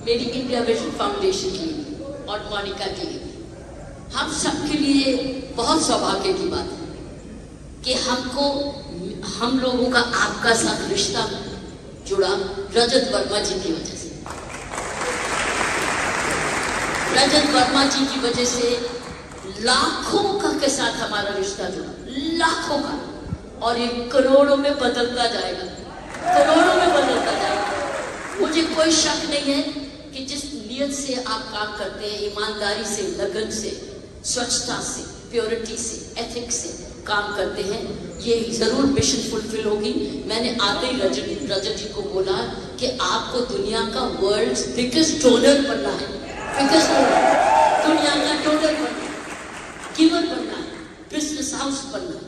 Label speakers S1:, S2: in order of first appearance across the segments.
S1: मेरी India vision foundation के लिए और मोनिका के लिए, हम सबके लिए बहुत सौभाग्य की बात है कि हम लोगों का आपका साथ रिश्ता जुड़ा रजत वर्मा जी की वजह से। रजत वर्मा जी की वजह से लाखों का के साथ हमारा रिश्ता जुड़ा, लाखों का, और ये करोड़ों में बदलता जाएगा, करोड़ों में बदलता जाएगा। मुझे कोई शक नहीं है कि जिस नियत से आप काम करते हैं, ईमानदारी से, लगन से, स्वच्छता से, प्योरिटी से, एथिक्स से काम करते हैं, ये जरूर मिशन फुलफिल होगी। मैंने आते ही रजत जी को बोला कि आपको दुनिया का वर्ल्ड्स बिगेस्ट डोनर बनना है, बिगेस्ट डोनर, दुनिया का डोनर बनना है, गिवर बनना है, बिजनेस हाउस बनना है,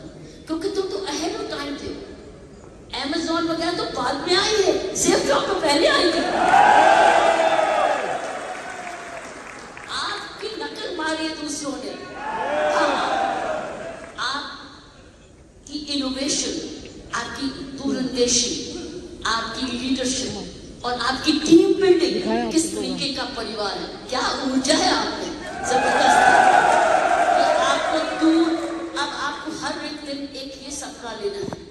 S1: क्योंकि तुम तो अहेड ऑफ टाइम थे। Amazon वगैरह तो बाद में आई है, सेफ ड्रॉप तो पहले आई थी। आपकी नकल मारी है दूसरों ने। आपकी इनोवेशन, आपकी दूरंदेशी, आपकी लीडरशिप और आपकी टीम बिल्डिंग किस तरीके का परिवार है, क्या ऊर्जा है आपने, जबरदस्त। अब आपको हर एक दिन एक ये सपना लेना है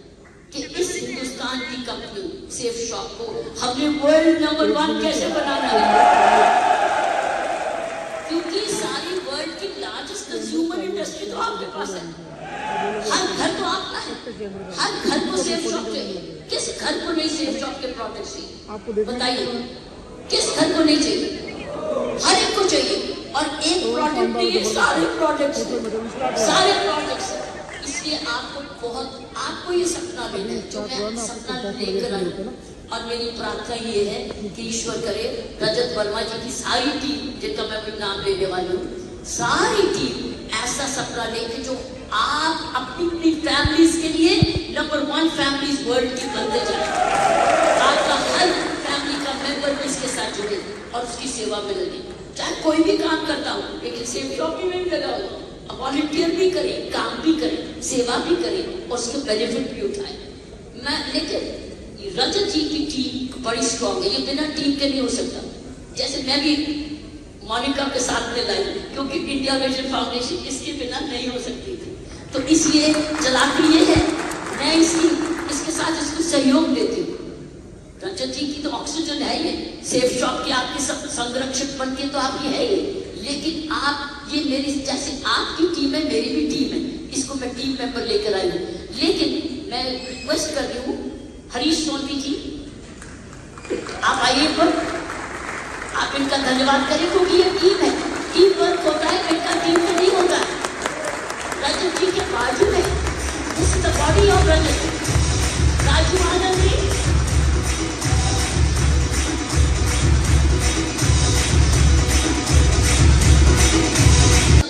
S1: कि इस हिंदुस्तान की कंपनी सेफ शॉप को हमने वर्ल्ड नंबर 1 कैसे बनाना है, क्योंकि सारी वर्ल्ड की लार्जेस्ट कंज्यूमर इंडस्ट्री तो आपके पास है। हर घर तो आपका है, हर घर को सेफ शॉप चाहिए। किस घर को नहीं सेफ शॉप के प्रोडक्ट्स चाहिए, बताइए, किस घर को नहीं चाहिए? हर एक को चाहिए। और एक प्रोडक्ट नहीं, सारे प्रोडक्ट्स, सारे प्रोडक्ट्स। इसलिए आपको ये सपना लेना है जो मैं सपना लेकर आई हूँ। और मेरी प्रार्थना ये है कि ईश्वर करे रजत वर्मा जी की सारी टीम, जिनका मैं भी नाम लेने वाली हूँ, सारी टीम ऐसा सपना लेके जो आप अपनी फैमिलीज के लिए नंबर 1 फैमिलीज वर्ल्ड की बनते जाए। आपका हर फैमिली का मेंबर इसके साथ जुड़े और उसकी सेवा में लगे। चाहे कोई भी काम करता हूँ, लेकिन सेफ शॉप में भी लगा हो, वॉलंटियर भी करें, काम भी करें, सेवा भी करें और उसके बेनिफिट भी उठाएं। लेकिन रजत जी की टीम बड़ी स्ट्रॉन्ग है, ये बिना टीम के नहीं हो सकता। जैसे मैं भी मोनिका के साथ में लाई, क्योंकि इंडिया विजन फाउंडेशन इसके बिना नहीं हो सकती थी, तो इसलिए चलाती ये है, मैं इसके साथ इसको सहयोग देती हूँ। रजत जी की तो ऑक्सीजन है ये, सेफ शॉप की आपकी संरक्षक बन के तो आपकी है ये, लेकिन आप ये मेरी जैसे आपकी टीम है, मेरी भी टीम है, इसको मैं टीम मेंबर लेकर आई हूँ। लेकिन मैं रिक्वेस्ट कर रही हूँ हरीश सोनी जी, आप आइए पर, आप इनका धन्यवाद करें, क्योंकि ये टीम है, टीम वर्क होता है, इनका टीम में नहीं होता है। रजत जी के बाजू में, this is the body of Rajat, Raju Anand ji,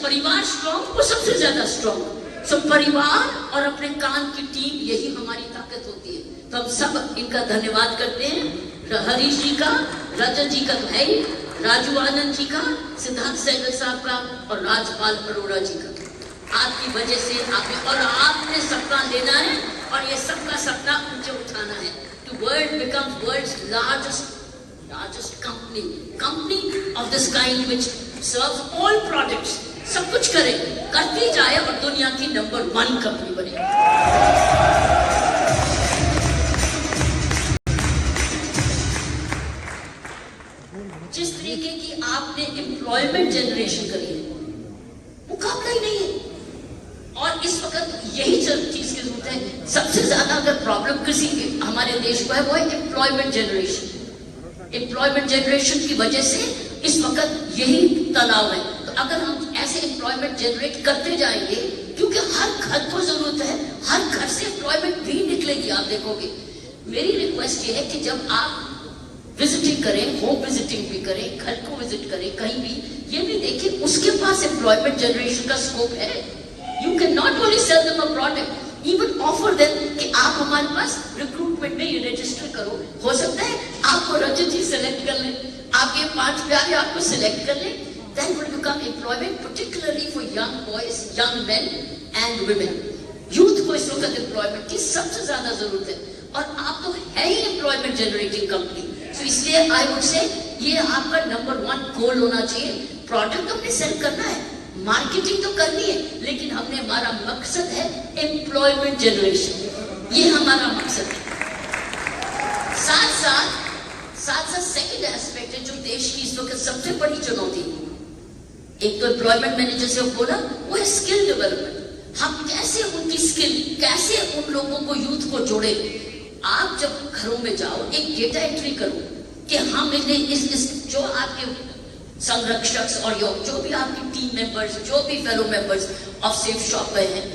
S1: परिवार स्ट्रॉन्ग, वो सबसे ज्यादा स्ट्रॉन्ग। सो परिवार और अपने काम की टीम, यही हमारी ताकत होती है। तो हम सब इनका धन्यवाद करते हैं, हरीश जी का, रजत जी का तो है ही, राजू आनंद जी का, सिद्धार्थ सहगल साहब का और राजपाल अरोड़ा जी का। आपकी वजह से आपने सपना लेना है और ये सबका सपना ऊंचे उठाना है to world becomes world's largest company of this kind which serves all products. सब कुछ करे, करती जाए और दुनिया की नंबर 1 कंपनी बने। जिस तरीके की आपने एम्प्लॉयमेंट जनरेशन करी है, मुकाबला ही नहीं है। और इस वक्त यही चीज की जरूरत है। सबसे ज्यादा अगर प्रॉब्लम किसी हमारे देश को है, वो है एम्प्लॉयमेंट जनरेशन। एम्प्लॉयमेंट जनरेशन की वजह से इस वक्त यही तनाव है। तो अगर हम ऐसे एम्प्लॉयमेंट जनरेट करते जाएंगे, क्योंकि हर घर को जरूरत है, हर घर से एम्प्लॉयमेंट भी निकलेगी, आप देखोगे। मेरी रिक्वेस्ट ये है कि जब आप विजिटिंग करें, होम विजिटिंग भी करें, घर को विजिट करें, कहीं भी, ये भी देखिए उसके पास एम्प्लॉयमेंट जनरेशन का स्कोप है। You can not only sell them a product, even offer them कि आप हमारे पास रिक्रूटमेंट में ये रजिस्टर करो। हो सकता है आपको रजत जी सेलेक्ट कर लें, आपके 5 प्यारे आपको सिलेक्ट कर लें, then will become employment particularly for young boys, young men and women. Youth को इस वक्त एम्प्लॉयमेंट की सबसे ज्यादा जरूरत है, और आप तो है ही एम्प्लॉयमेंट जनरेटिंग कंपनी। तो इसलिए आई वुड से ये आपका नंबर 1 गोल होना चाहिए। प्रोडक्ट हमने सेल करना है, मार्केटिंग तो करनी है, लेकिन हमने हमारा मकसद है एम्प्लॉयमेंट जनरेशन, ये हमारा मकसद है। साथ साथ सेकंड एस्पेक्ट है जो देश की इस वक्त सबसे बड़ी चुनौती, एक तो एम्प्लॉयमेंट मैंने जैसे बोला, वो है स्किल डेवलपमेंट। हम कैसे उनकी स्किल, कैसे उन लोगों को, यूथ को जोड़े। आप जब घरों में जाओ, एक डेटा एंट्री करो कि हम इस जो आपके संरक्षक और जो भी आपकी टीम मेंबर्स, जो भी fellow members of safe shop गए हैं,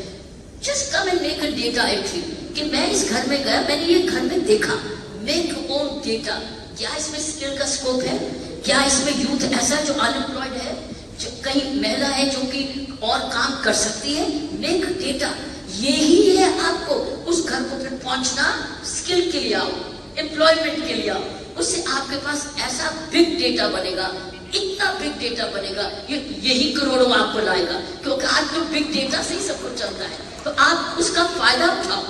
S1: just come and make a data entry कि मैं इस घर में गया, मैंने ये घर में देखा, मेक ओन डेटा। क्या इसमें स्किल का स्कोप है? क्या इसमें यूथ ऐसा जो अनएम्प्लॉयड है, जो कहीं महिला है जो कि और काम कर सकती है? Make data. यही है आपको उस घर को फिर पहुंचना, स्किल के लिए आओ, एम्प्लॉयमेंट के लिए आओ, उससे आपके पास ऐसा बिग डेटा बनेगा, इतना बिग डेटा बनेगा, यही करोड़ों आपको लाएगा, क्योंकि आज तो बिग डेटा से ही सब कुछ चलता है। तो आप उसका फायदा उठाओ,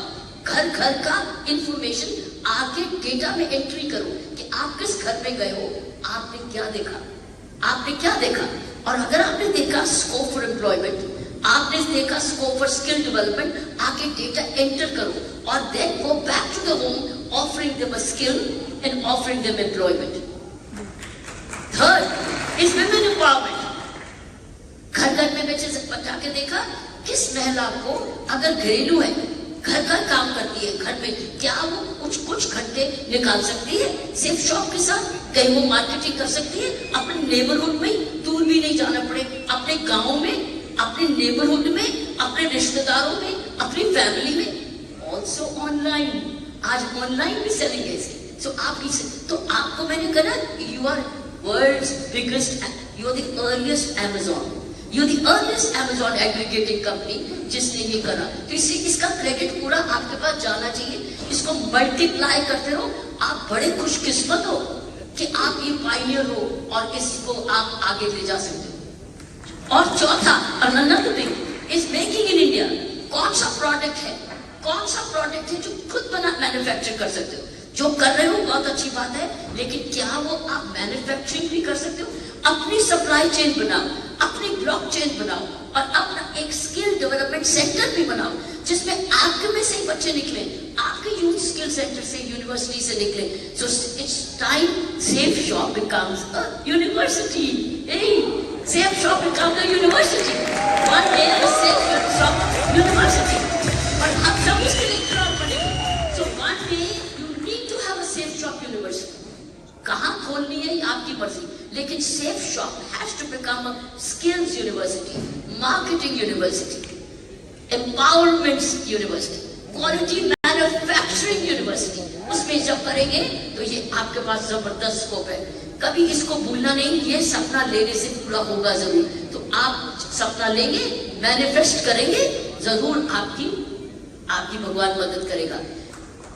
S1: घर घर का इंफॉर्मेशन आके डेटा में एंट्री करो कि आप किस घर में गए हो, आपने क्या देखा, आपने क्या देखा। और अगर आपने देखा स्कोप फॉर एम्प्लॉयमेंट, आपने देखा स्कोप फॉर स्किल डेवलपमेंट, आके डेटा एंटर करो और then go back to the home offering them a skill and offering them employment. Third is women empowerment. घर घर में बच्चे से बता के देखा किस महिला को अगर घरेलू है, घर का काम करती है, घर में क्या वो कुछ घंटे निकाल सकती है सेफ शॉप के साथ, कहीं वो मार्केटिंग कर सकती है अपने नेबरहुड में, दूर भी नहीं जाना पड़े, अपने गांव में, अपने नेबरहुड में, अपने रिश्तेदारों में, अपनी फैमिली में, ऑल्सो ऑनलाइन। आज ऑनलाइन भी सेलिंग है इसकी। तो आपको मैंने कहा you are world's biggest, you are the earliest Amazon, you the earliest Amazon aggregating company जिसने ये करा। तो इसका क्रेडिट पूरा आपके पास जाना चाहिए। इसको मल्टीप्लाई करते रहो, आप बड़े खुशकिस्मत हो कि आप ये पायनियर हो और इसको आप आगे ले जा सकते हो। और चौथा, another thing is making in India। कौन सा प्रोडक्ट है, कौन सा प्रोडक्ट है जो खुद बना मैन्युफैक्चर कर सकते हो? जो कर रहे हो बहुत अच्छी बात है, लेकिन क्या वो आप मैन्युफैक्चरिंग भी कर सकते हो? अपनी सप्लाई चेन बनाओ, अपनी ब्लॉक चेन बनाओ और अपना एक स्किल डेवलपमेंट सेंटर भी बनाओ जिसमें आपके में से ही बच्चे निकले, आपके यूथ स्किल सेंटर से, यूनिवर्सिटी से निकले। So it's time Safe Shop becomes a university. Safe Shop becomes a university. One day Safe Shop university. और हम सब उसके लिए क्रॉप बनेंगे। So one day you need to have a Safe Shop university. कहाँ खोलनी है आपकी मर्जी, लेकिन Safe Shop has to become a skills university, marketing university, empowerment university, quality manufacturing university. उसमें जब करेंगे तो ये आपके पास जबरदस्त स्कोप है। कभी इसको भूलना नहीं, ये सपना लेने से पूरा होगा जरूर। तो आप सपना लेंगे, मैनिफेस्ट करेंगे, जरूर आपकी भगवान मदद करेगा।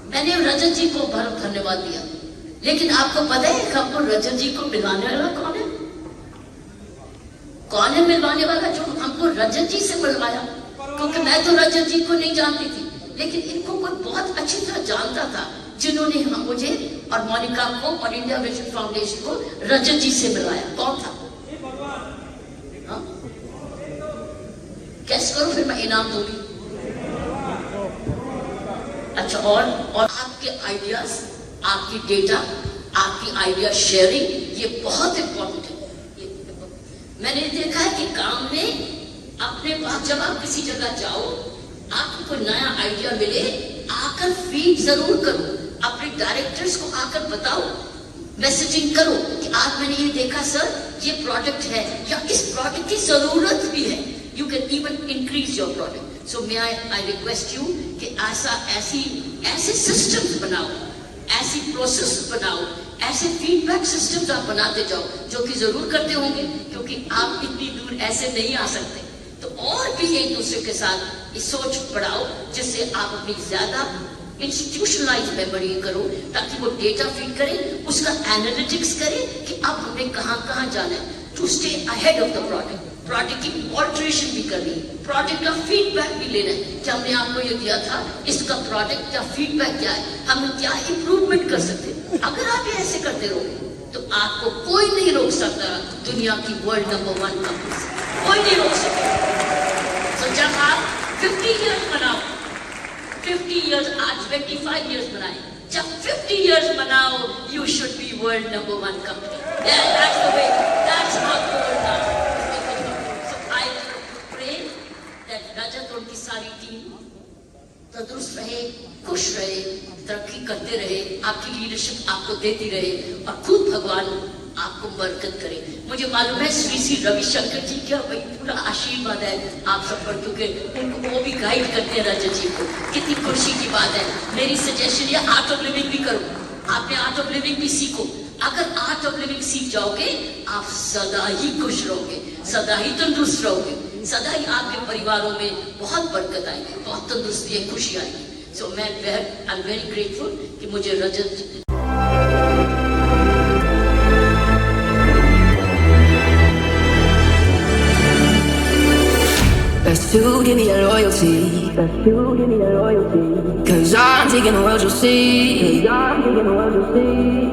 S1: मैंने रजत जी को बहुत धन्यवाद दिया, लेकिन आपको पता है हमको रजत जी को मिलवाने वाला कौन है? कौन है मिलवाने वाला जो हमको रजत जी से मिलवाया? क्योंकि मैं तो रजत जी को नहीं जानती थी, लेकिन इनको कोई बहुत अच्छी तरह जानता था, जिन्होंने मुझे और मोनिका को और इंडिया विजन फाउंडेशन को रजत जी से मिलवाया। कौन था? कैसे करो, फिर मैं इनाम दूंगी। अच्छा, और आपके आइडियाज, आपकी डेटा, आपकी आइडिया शेयरिंग, ये बहुत इंपॉर्टेंट है। मैंने देखा है कि काम में अपने पास जब आप किसी जगह जाओ, आपको कोई नया आइडिया मिले, आकर फीड जरूर करो, अपने डायरेक्टर्स को आकर बताओ, मैसेजिंग करो कि आज मैंने ये देखा सर, ये प्रोडक्ट है या इस प्रोडक्ट की जरूरत भी है। You can even increase your product. So may I request you कि ऐसे सिस्टम्स बनाओ, ऐसी प्रोसेस बनाओ, ऐसे फीडबैक सिस्टम्स आप बनाते जाओ, जो कि जरूर करते होंगे क्योंकि आप इतनी दूर ऐसे नहीं आ सकते। तो और भी एक दूसरे के साथ इस सोच बढ़ाओ, जिससे आप अपनी ज्यादा इंस्टीट्यूशनलाइज मेमोरी करो, ताकि वो डेटा फीड करें, उसका एनालिटिक्स करें कि अब हमें कहाँ जाना है, to stay ahead of the product. Product की ऑल्ट्रेशन भी करनी है, प्रोडक्ट का फीडबैक भी लेना है कि हमने आपको ये दिया था, इसका प्रोडक्ट का फीडबैक क्या है, हम क्या इंप्रूवमेंट कर सकते हैं। अगर आप ये ऐसे करते रहो तो आपको कोई नहीं रोक सकता दुनिया की वर्ल्ड नंबर 1 कंपनी से, कोई नहीं रोक सकेगा। तो जब आप 50 इयर्स मनाओ, 50 इयर्स, आज 25 इयर्स मनाए, जब 50 इयर्स मनाओ, you should be world number 1 company. That's the way, that's how the world does. So I pray that रजत और की सारी टीम तंदुरुस्त रहे, खुश रहे, तरक्की करते रहे, आपकी लीडरशिप आपको देती रहे और खूब भगवान आपको बरकत करे। मुझे मालूम है श्री श्री रविशंकर जी का भाई पूरा आशीर्वाद है आप सब पर, क्योंकि उनको वो भी गाइड करते हैं रजत जी को। कितनी खुशी की बात है। मेरी सजेशन ये आर्ट ऑफ लिविंग भी करो, आपने आर्ट ऑफ लिविंग भी सीखो। अगर आर्ट ऑफ लिविंग सीख जाओगे आप सदा ही खुश रहोगे, सदा ही तंदुरुस्त रहोगे, सदा ही आपके परिवारों में बहुत बरकत आएगी, बहुत तंदुरुस्ती है, खुशी आएगी। सो मैं आई एम वेरी ग्रेटफुल कि मुझे रजत
S2: Best to give me that loyalty. Best to give me that loyalty. 'Cause I'm taking the world, you'll see. 'Cause I'm taking the world, you'll see.